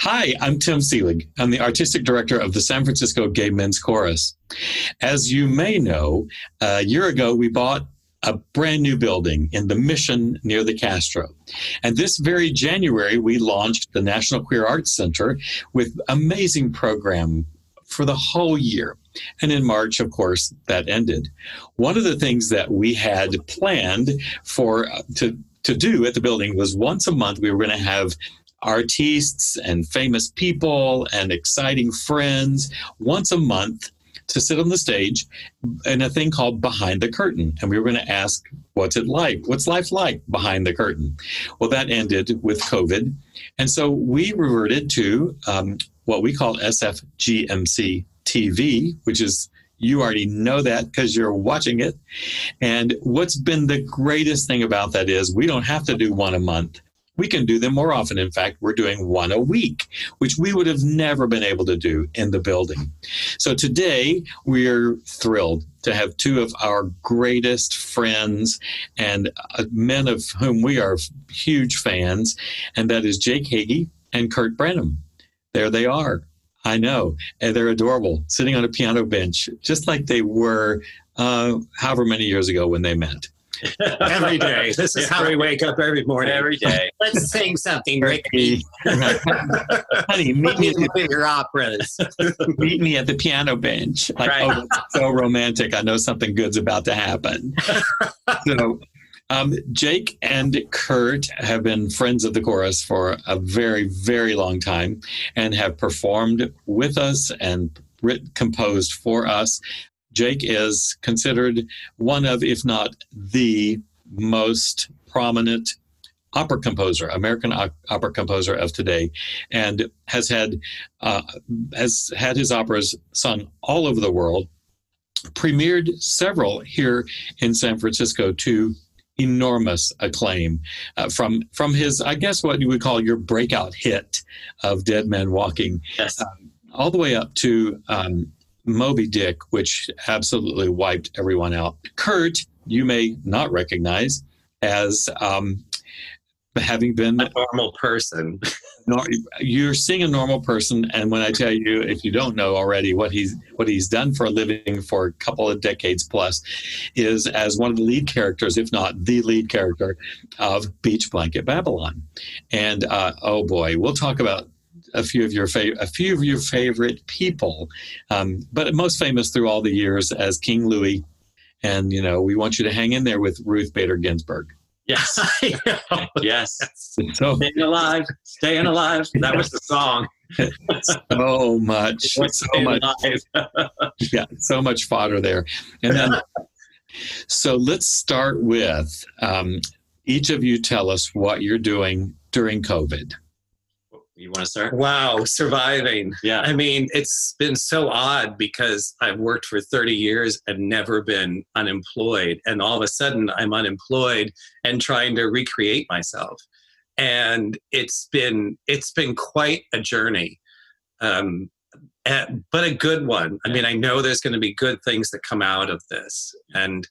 Hi, I'm Tim Seelig. I'm the artistic director of the San Francisco Gay Men's Chorus. As you may know, a year ago we bought a brand new building in the Mission near the Castro. And this very January, we launched the National Queer Arts Center with amazing program for the whole year. And in March, of course, that ended. One of the things that we had planned to do at the building was once a month we were going to have artists and famous people and exciting friends once a month to sit on the stage in a thing called Behind the Curtain. And we were going to ask, what's it like? What's life like behind the curtain? Well, that ended with COVID. And so we reverted to what we call SFGMC TV, which is, you already know that because you're watching it. And what's been the greatest thing about that is we don't have to do one a month. We can do them more often. In fact, we're doing one a week, which we would have never been able to do in the building. So today, we're thrilled to have two of our greatest friends and men of whom we are huge fans, and that is Jake Heggie and Curt Branom. There they are. I know. And they're adorable, sitting on a piano bench, just like they were however many years ago when they met. Every day. This is how we wake up every morning. Every day. Let's sing something, Ricky. Honey, meet me at your operas. Meet me at the piano bench. Like, right. Oh, it's so romantic. I know something good's about to happen. So, Jake and Curt have been friends of the chorus for a very, very long time and have performed with us and composed for us. Jake is considered one of, if not the most prominent opera composer, American opera composer of today, and has had his operas sung all over the world, premiered several here in San Francisco to enormous acclaim from his, I guess what you would call your breakout hit of Dead Man Walking, yes. All the way up to Moby Dick, which absolutely wiped everyone out. Curt, you may not recognize as having been a normal person. You're seeing a normal person, and when I tell you, if you don't know already, what he's done for a living for a couple of decades plus, is as one of the lead characters, if not the lead character, of Beach Blanket Babylon. And oh boy, we'll talk about a few of your favorite people, but most famous through all the years as King Louis. And, we want you to hang in there with Ruth Bader Ginsberg. Yes. Yes. So, staying alive. That was the song. So much. Yeah, so much fodder there. And then, so let's start with each of you tell us what you're doing during COVID. You want to start? Wow, surviving. Yeah. I mean, it's been so odd because I've worked for 30 years and never been unemployed. And all of a sudden I'm unemployed and trying to recreate myself. And it's been quite a journey, but a good one. I mean, I know there's going to be good things that come out of this. And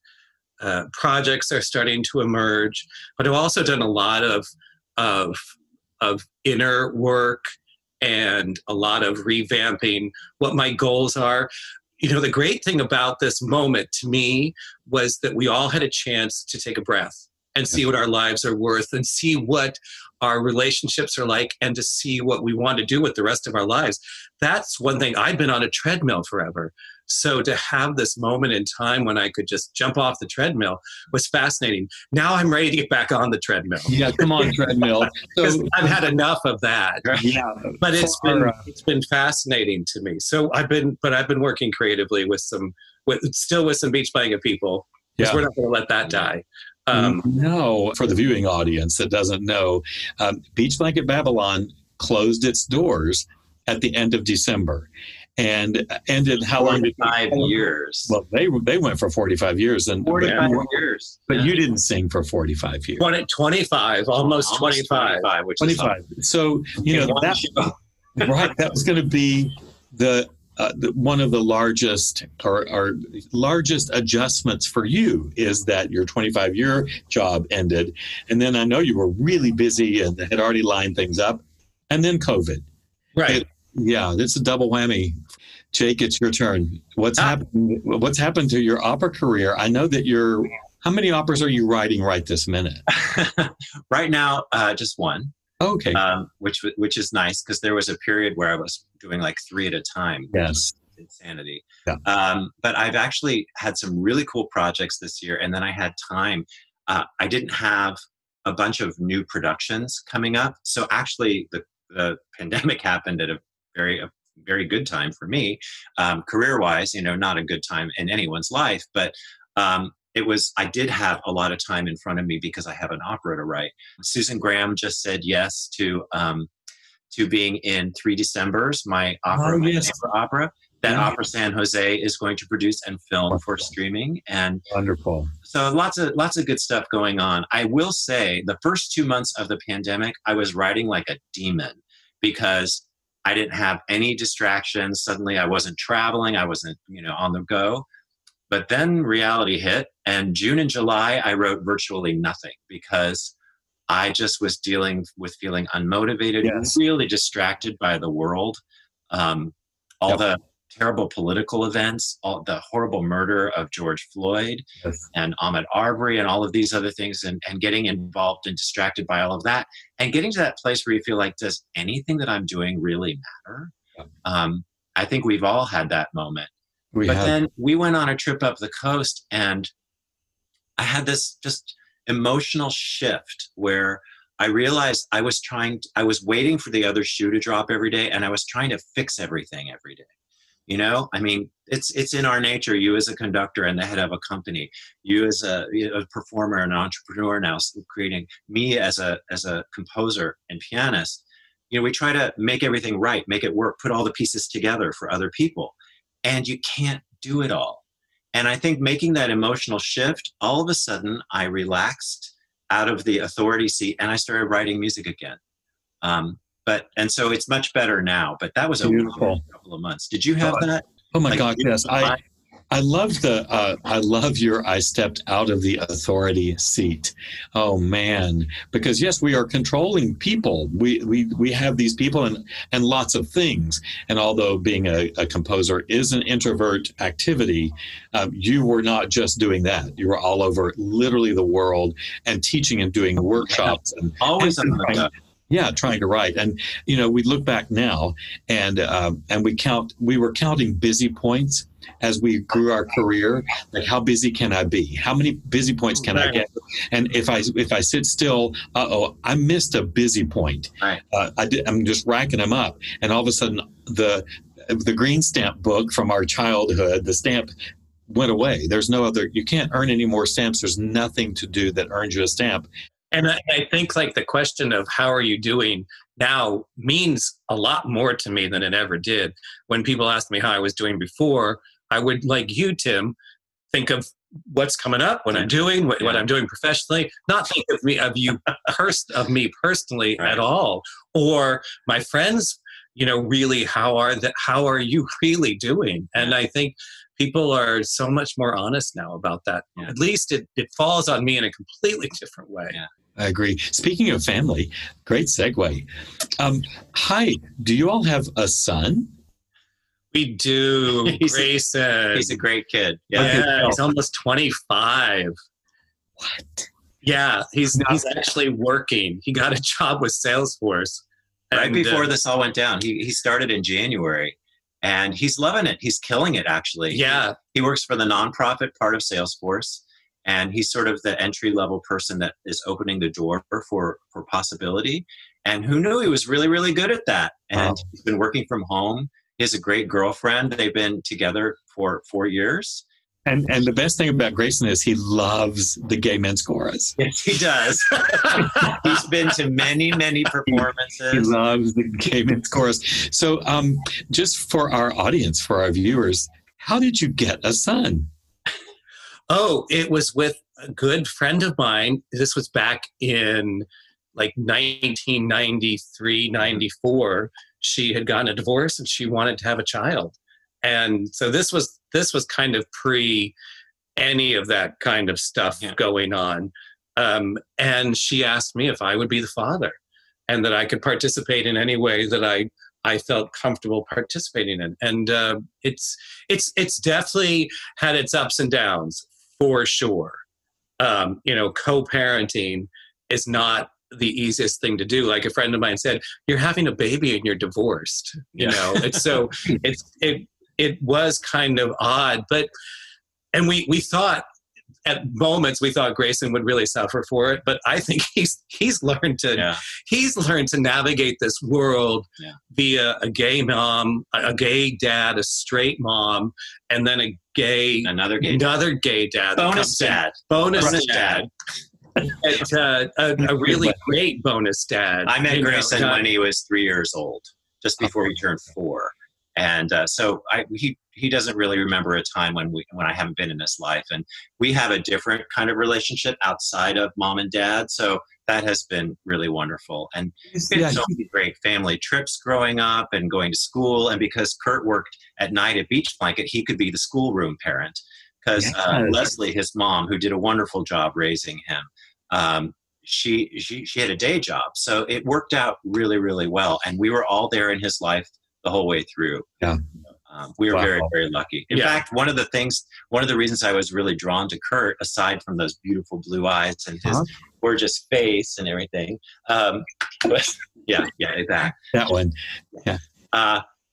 projects are starting to emerge. But I've also done a lot of inner work and a lot of revamping what my goals are. The great thing about this moment to me was that we all had a chance to take a breath and see what our lives are worth and see what our relationships are like and to see what we want to do with the rest of our lives. That's one thing. I've been on a treadmill forever. So to have this moment in time when I could just jump off the treadmill was fascinating. Now I'm ready to get back on the treadmill. Yeah, come on, treadmill. So, I've had enough of that. Yeah, but it's been fascinating to me. So I've been working creatively with some Beach Blanket people because we're not going to let that die. No, for the viewing audience that doesn't know, Beach Blanket Babylon closed its doors at the end of December. And ended how long? 45 years. Well, they went for 45 years. 45 years. But you didn't sing for 45 years. 25, almost 25. Which 25. So, that was going to be the one of the largest or largest adjustments for you is that your 25-year job ended. And then I know you were really busy and had already lined things up. And then COVID. Right. Yeah, it's a double whammy. Jake, it's your turn. What's happened to your opera career? I know that how many operas are you writing right this minute? Right now, just one. Okay. Which is nice, because there was a period where I was doing like 3 at a time. Yes. Insanity. Yeah. But I've actually had some really cool projects this year, and then I had time. I didn't have a bunch of new productions coming up. So actually the pandemic happened at a very good time for me, career-wise, not a good time in anyone's life, but I did have a lot of time in front of me because I have an opera to write. Susan Graham just said yes to being in 3 Decembers, my opera, my neighbor opera. That Opera San Jose is going to produce and film for streaming. And wonderful. So lots of good stuff going on. I will say the first 2 months of the pandemic, I was writing like a demon because I didn't have any distractions. Suddenly I wasn't traveling. I wasn't, on the go. But then reality hit, and June and July, I wrote virtually nothing because I just was dealing with feeling unmotivated, really distracted by the world. All the terrible political events, all the horrible murder of George Floyd and Ahmaud Arbery and all of these other things, and getting involved and distracted by all of that, and getting to that place where you feel like, does anything that I'm doing really matter? I think we've all had that moment. Then we went on a trip up the coast, and I had this just emotional shift where I realized I was waiting for the other shoe to drop every day, and I was trying to fix everything every day. I mean, it's in our nature. You as a conductor and the head of a company, you as a performer, an entrepreneur now, creating, me as a composer and pianist, we try to make everything right, make it work, put all the pieces together for other people. And you can't do it all. And I think making that emotional shift, all of a sudden I relaxed out of the authority seat and I started writing music again. And so it's much better now, but that was a couple of months. Did you have that? Oh my God, yes. I love I stepped out of the authority seat. Oh man, because yes, we are controlling people. We have these people and lots of things. And although being a composer is an introvert activity, you were not just doing that. You were all over literally the world and teaching and doing workshops and always trying to write. And, we look back now and we were counting busy points as we grew our career. Like, how busy can I be? How many busy points can I get? And if I sit still, I missed a busy point. Right. I'm just racking them up. And all of a sudden the green stamp book from our childhood, the stamp went away. There's no other, you can't earn any more stamps. There's nothing to do that earns you a stamp. And I think like the question of how are you doing now means a lot more to me than it ever did. When people asked me how I was doing before, I would, like you, Tim, think of what's coming up, what I'm doing, what I'm doing professionally, not think of me personally at all. Or my friends, really, how are you really doing? And I think people are so much more honest now about that. Yeah. At least it falls on me in a completely different way. Yeah. I agree. Speaking of family, great segue. Hi, do you all have a son? We do. Grayson. He's a great kid. Yeah, he's almost 25. What? Yeah, he's actually working. He got a job with Salesforce. Right before this all went down. He started in January. And he's loving it. He's killing it, actually. Yeah. He works for the nonprofit part of Salesforce. And he's sort of the entry-level person that is opening the door for possibility. And who knew he was really, really good at that? And he's been working from home. He has a great girlfriend. They've been together for 4 years. And the best thing about Grayson is he loves the Gay Men's Chorus. Yes, he does. He's been to many, many performances. He loves the Gay Men's Chorus. So just for our audience, for our viewers, how did you get a son? Oh, it was with a good friend of mine. This was back in like 1993, 94. She had gotten a divorce and she wanted to have a child. And so this was kind of pre any of that kind of stuff going on. And she asked me if I would be the father and that I could participate in any way that I I felt comfortable participating in. And it's definitely had its ups and downs, for sure. Co-parenting is not the easiest thing to do. Like a friend of mine said, you're having a baby and you're divorced. It's so it was kind of odd, and we thought at moments we thought Grayson would really suffer for it, but I think he's learned to navigate this world via a gay mom, a gay dad, a straight mom, and then another gay dad, bonus dad. A really great bonus dad. I met Grayson when he was 3 years old, just before he turned 4. And so he doesn't really remember a time when I haven't been in his life. And we have a different kind of relationship outside of mom and dad. So that has been really wonderful. And it's been so many great family trips growing up and going to school. And because Curt worked at night at Beach Blanket, he could be the schoolroom parent. Because Leslie, his mom, who did a wonderful job raising him, she had a day job. So it worked out really, really well. And we were all there in his life the whole way through. Yeah. We were very, very lucky. In fact, one of the reasons I was really drawn to Curt, aside from those beautiful blue eyes and his gorgeous face and everything, that one,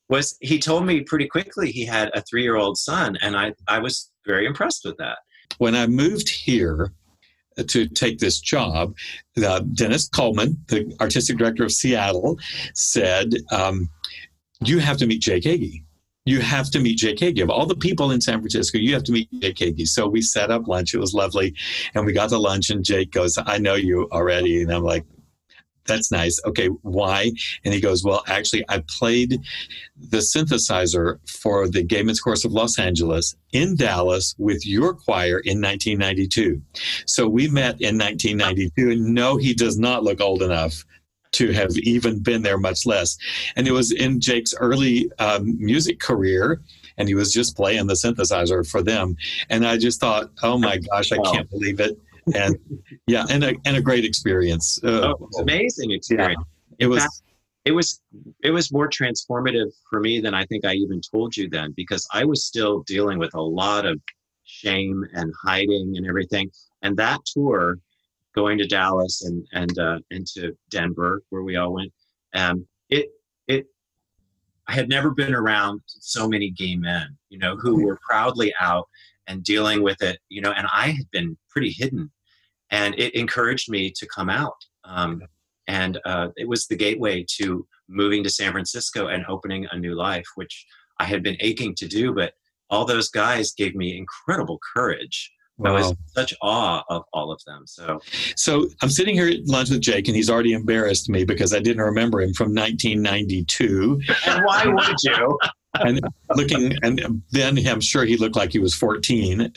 was he told me pretty quickly he had a 3-year-old son, and I was very impressed with that. When I moved here to take this job, Dennis Coleman, the artistic director of Seattle, said, you have to meet Jake Heggie. You have to meet Jake Heggie. Of all the people in San Francisco, you have to meet Jake Heggie. So we set up lunch. It was lovely. And we got to lunch and Jake goes, I know you already. And I'm like, that's nice. Okay, why? And he goes, well, actually, I played the synthesizer for the Gay Men's Chorus of Los Angeles in Dallas with your choir in 1992. So we met in 1992. And no, he does not look old enough to have even been there, much less. And it was in Jake's early music career, and he was just playing the synthesizer for them. And I just thought, oh my gosh, I can't believe it. And and a great experience. It's amazing experience. Yeah, it was more transformative for me than I think I even told you then, because I was still dealing with a lot of shame and hiding and everything. And that tour, going to Dallas and to Denver, where we all went, I had never been around so many gay men, who were proudly out and dealing with it, and I had been pretty hidden, and it encouraged me to come out. And it was the gateway to moving to San Francisco and opening a new life, which I had been aching to do, but all those guys gave me incredible courage. Wow. I was in such awe of all of them. So I'm sitting here at lunch with Jake, and he's already embarrassed me because I didn't remember him from 1992. And why would you? And then I'm sure he looked like he was 14.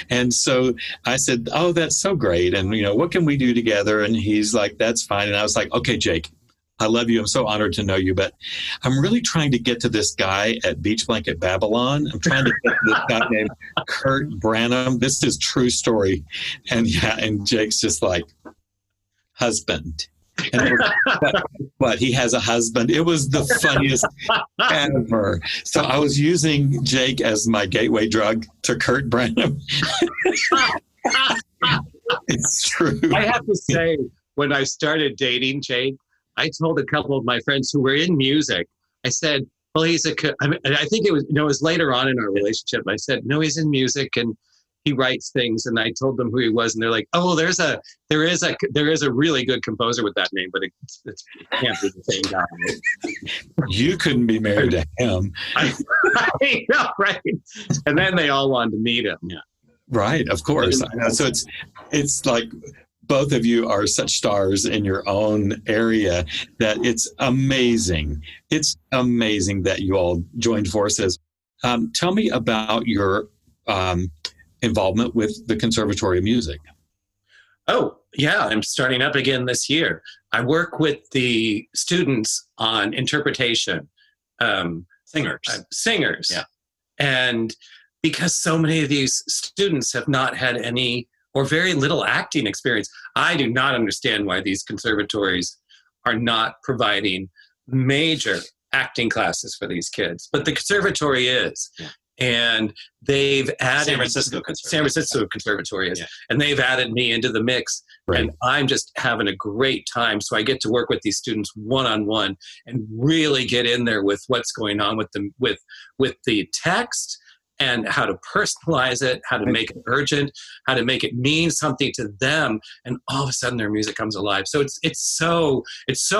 And so I said, oh, that's so great. And, what can we do together? And he's like, that's fine. And I was like, okay, Jake, I love you. I'm so honored to know you, but I'm really trying to get to this guy at Beach Blanket Babylon. I'm trying to get to this guy named Curt Branom. This is true story. And Jake's just like, husband. But he has a husband. It was the funniest ever. So I was using Jake as my gateway drug to Curt Branom. It's true. I have to say, when I started dating Jake, I told a couple of my friends who were in music, I said, well, I think it was later on in our relationship. I said, no, he's in music and he writes things. And I told them who he was. And they're like, oh, there is a really good composer with that name, but it can't be the same guy. You couldn't be married to him. I know, right. And then they all wanted to meet him. Yeah. Right. Of course. So it's like, both of you are such stars in your own area that it's amazing. It's amazing that you all joined forces. Tell me about your involvement with the Conservatory of Music. Oh, yeah. I'm starting up again this year. I work with the students on interpretation. Singers. Yeah. And because so many of these students have not had any or very little acting experience, I do not understand why these conservatories are not providing major acting classes for these kids, but the conservatory is. Yeah. And they've added San Francisco Conservatory is, and they've added me into the mix. Right. And I'm just having a great time. So I get to work with these students one-on-one and really get in there with what's going on with them, with the text, and how to personalize it, how to make it urgent, how to make it mean something to them, and all of a sudden their music comes alive. So it's so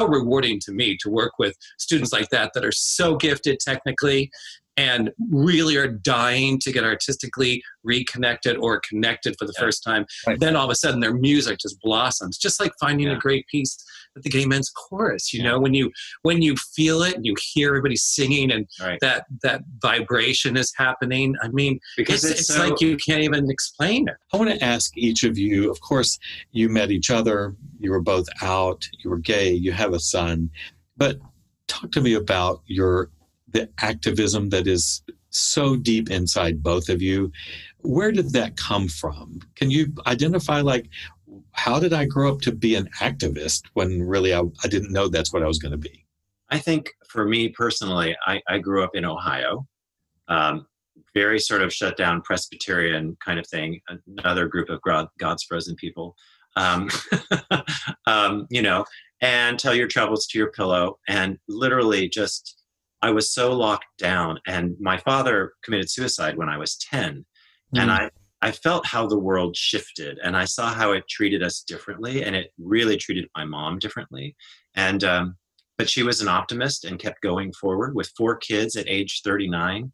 rewarding to me to work with students like that are so gifted technically and really are dying to get artistically reconnected or connected for the first time. Right. Then all of a sudden their music just blossoms, just like finding a great piece at the Gay Men's Chorus. You know, when you feel it and you hear everybody singing and that vibration is happening. I mean, because it's so, like you can't even explain it. I want to ask each of you, of course, you met each other, you were both out, you were gay, you have a son, but talk to me about the activism that is so deep inside both of you. Where did that come from? Can you identify, like, how did I grow up to be an activist when really I didn't know that's what I was going to be? I think for me personally, I grew up in Ohio, very sort of shut down Presbyterian kind of thing, another group of God's frozen people, you know, and tell your troubles to your pillow. And literally just, I was so locked down, and my father committed suicide when I was 10. And I felt how the world shifted, and I saw how it treated us differently, and it really treated my mom differently. And, but she was an optimist and kept going forward with 4 kids at age 39,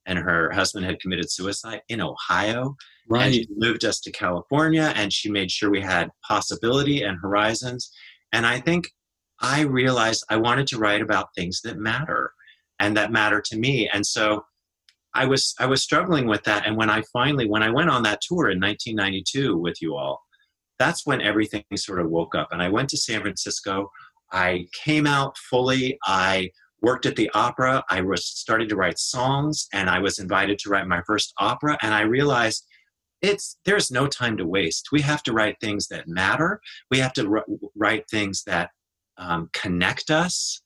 and her husband had committed suicide in Ohio. Right. And she moved us to California, and she made sure we had possibility and horizons. And I think I realized I wanted to write about things that matter and that matter to me. And so I was struggling with that. And when I went on that tour in 1992 with you all, that's when everything sort of woke up. And I went to San Francisco. I came out fully. I worked at the opera. I was starting to write songs, and I was invited to write my first opera. And I realized there's no time to waste. We have to write things that matter. We have to write things that connect us,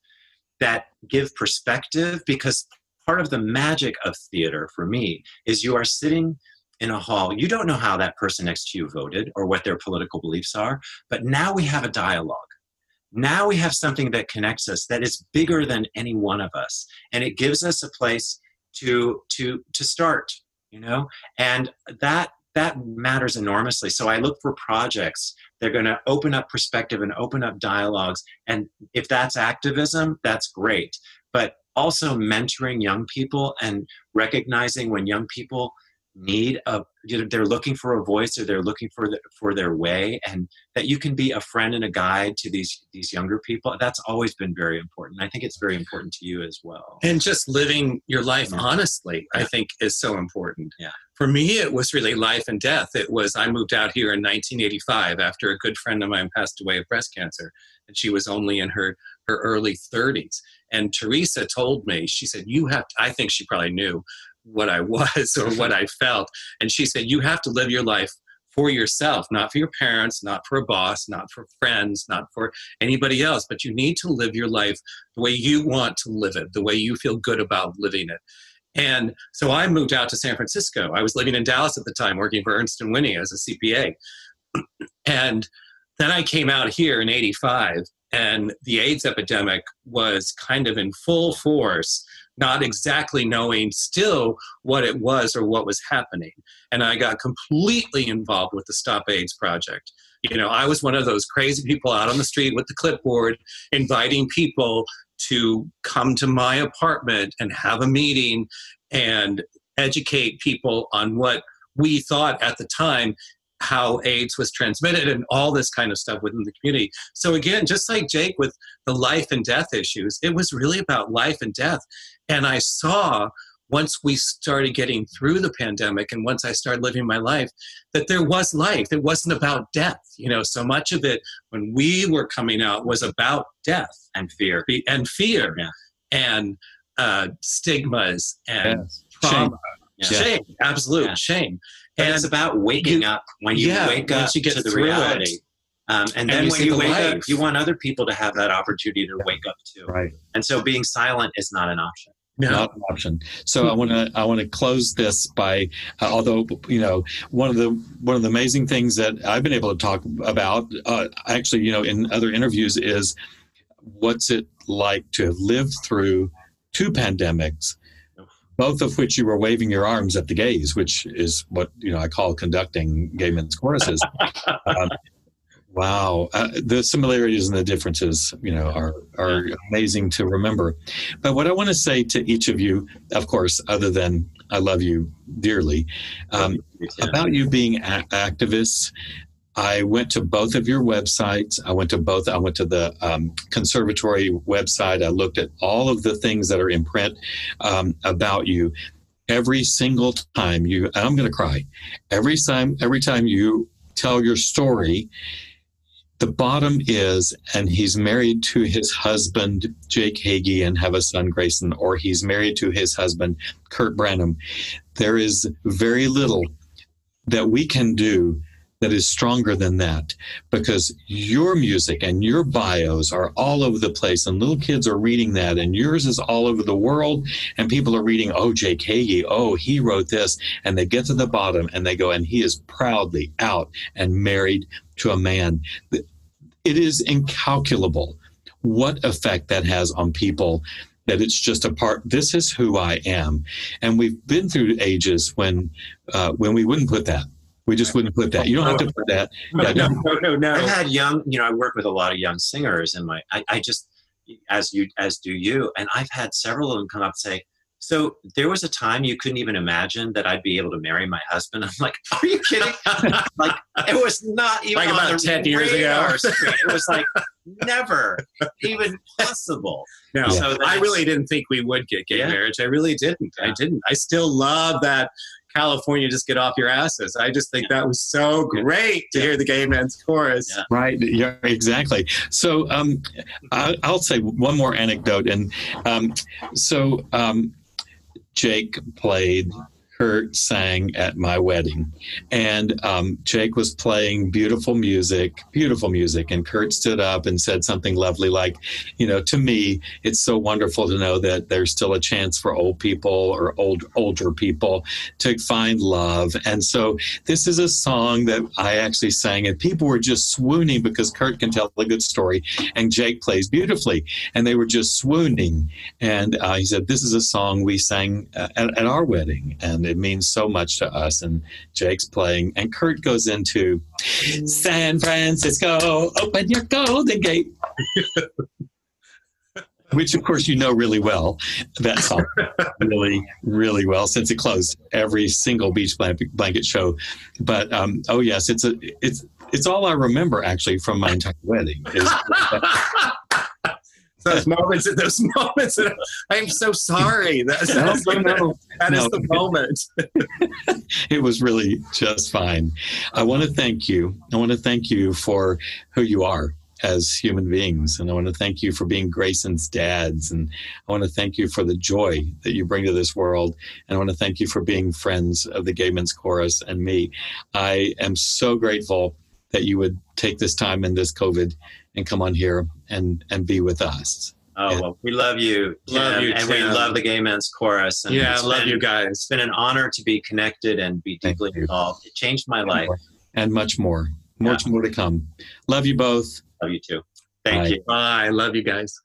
that give perspective, because part of the magic of theater for me is you are sitting in a hall. You don't know how that person next to you voted or what their political beliefs are, but now we have a dialogue. Now we have something that connects us that is bigger than any one of us. And it gives us a place to start, you know, and that matters enormously. So I look for projects that are going to open up perspective and open up dialogues. And if that's activism, that's great. But also mentoring young people and recognizing when young people need they're looking for a voice, or they're looking for their way, and that you can be a friend and a guide to these younger people. That's always been very important. I think it's very important to you as well. And just living your life honestly, I think, is so important. Yeah. For me, it was really life and death. I moved out here in 1985 after a good friend of mine passed away of breast cancer, and she was only in her early 30s. And Teresa told me, she said, I think she probably knew what I was or what I felt. And she said, you have to live your life for yourself, not for your parents, not for a boss, not for friends, not for anybody else, but you need to live your life the way you want to live it, the way you feel good about living it. And so I moved out to San Francisco. I was living in Dallas at the time, working for Ernst & Winnie as a CPA. And then I came out here in 85, and the AIDS epidemic was kind of in full force, not exactly knowing still what it was or what was happening. And I got completely involved with the Stop AIDS project. You know, I was one of those crazy people out on the street with the clipboard, inviting people to come to my apartment and have a meeting and educate people on what we thought at the time, how AIDS was transmitted and all this kind of stuff within the community. So again, just like Jake with the life and death issues, it was really about life and death. And I saw, once we started getting through the pandemic and once I started living my life, that there was life. It wasn't about death. You know, so much of it when we were coming out was about death and fear and stigmas and trauma. Shame, absolute shame. And it's about waking up when you wake up once you get to the through reality. And then when you wake life. up, you want other people to have that opportunity to wake up too. Right. And so being silent is not an option. No. Not an option. So I want to close this by, although one of the amazing things that I've been able to talk about, actually, in other interviews, is what's it like to have lived through 2 pandemics, both of which you were waving your arms at the gays, which is what I call conducting gay men's choruses. Wow. The similarities and the differences, are amazing to remember. But what I want to say to each of you, of course, other than I love you dearly, about you being activists, I went to both of your websites. I went to the conservatory website. I looked at all of the things that are in print about you. Every single time and I'm going to cry, every time you tell your story, the bottom is, and he's married to his husband, Jake Heggie, and have a son, Grayson, or he's married to his husband, Curt Branom. There is very little that we can do that is stronger than that, because your music and your bios are all over the place, and little kids are reading that, and yours is all over the world, and people are reading, oh, Jake Heggie, oh, he wrote this, and they get to the bottom, and they go, and he is proudly out and married to a man. It is incalculable what effect that has on people, that it's just a part. This is who I am. And we've been through ages when we wouldn't put that. We just wouldn't put that. You don't have to put that. No. I've had I work with a lot of young singers, and I just, as do you, and I've had several of them come up and say, so there was a time you couldn't even imagine that I'd be able to marry my husband. I'm like, are you kidding? Like, it was not even like on about the 10 years ago. Screen. It was like never even possible. No, so I really didn't think we would get gay marriage. I really didn't. Yeah. I didn't. I still love that California, just get off your asses. I just think that was so great to hear the gay men's chorus. Yeah. Right. Yeah, exactly. So I'll say one more anecdote. And Jake played, Curt sang at my wedding, and Jake was playing beautiful music, and Curt stood up and said something lovely like, to me, it's so wonderful to know that there's still a chance for old people or older people to find love. And so this is a song that I actually sang, and people were just swooning because Curt can tell a good story, and Jake plays beautifully, and they were just swooning. And he said, this is a song we sang at our wedding, and it means so much to us. And Jake's playing, and Curt goes into San Francisco, open your golden gate, which of course really well, that song really, really well, since it closed every single beach blanket show. But oh yes, it's all I remember actually from my entire wedding. Those moments, I'm so sorry. That is the moment. It was really just fine. I want to thank you. I want to thank you for who you are as human beings. And I want to thank you for being Grayson's dads. And I want to thank you for the joy that you bring to this world. And I want to thank you for being friends of the Gay Men's Chorus and me. I am so grateful that you would take this time in this COVID and come on here and be with us. Oh, well, we love you, Tim, and we love the Gay Men's Chorus. And I love you guys. It's been an honor to be connected and be deeply involved. It changed my life. And much more. Much more to come. Love you both. Love you too. Thank you. Bye. Love you guys.